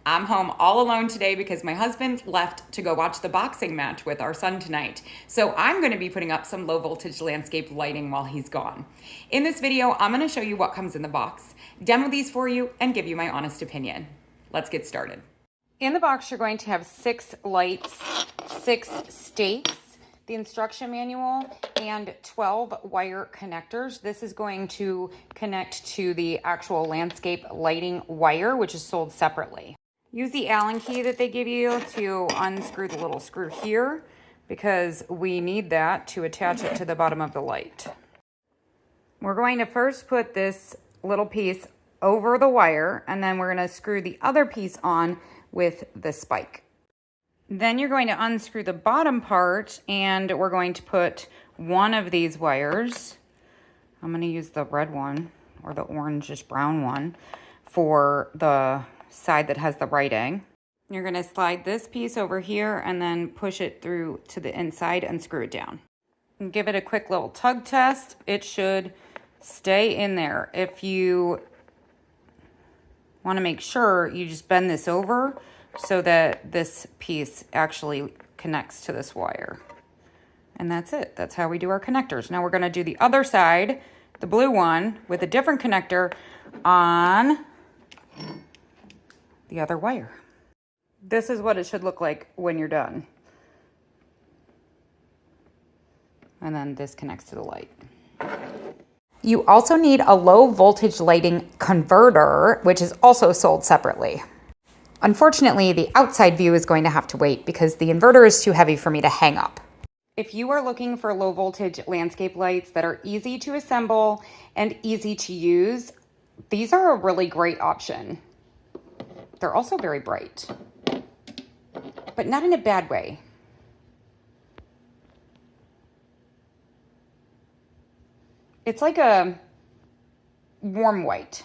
I'm home all alone today because my husband left to go watch the boxing match with our son tonight. So I'm going to be putting up some low voltage landscape lighting while he's gone. In this video, I'm going to show you what comes in the box, demo these for you, and give you my honest opinion. Let's get started. In the box, you're going to have 6 lights, 6 stakes, the instruction manual, and 12 wire connectors. This is going to connect to the actual landscape lighting wire, which is sold separately. Use the Allen key that they give you to unscrew the little screw here because we need that to attach it to the bottom of the light. We're going to first put this little piece over the wire, and then we're going to screw the other piece on with the spike. Then you're going to unscrew the bottom part, and we're going to put one of these wires. I'm going to use the red one or the orangish brown one for the side that has the writing. You're going to slide this piece over here and then push it through to the inside and screw it down. And give it a quick little tug test. It should stay in there. If you want to make sure, you just bend this over so that this piece actually connects to this wire. And that's it. That's how we do our connectors. Now we're going to do the other side, the blue one, with a different connector on the other wire. This is what it should look like when you're done. And then this connects to the light. You also need a low voltage lighting converter, which is also sold separately. Unfortunately, the outside view is going to have to wait because the inverter is too heavy for me to hang up. If you are looking for low voltage landscape lights that are easy to assemble and easy to use, these are a really great option. They're also very bright, but not in a bad way. It's like a warm white.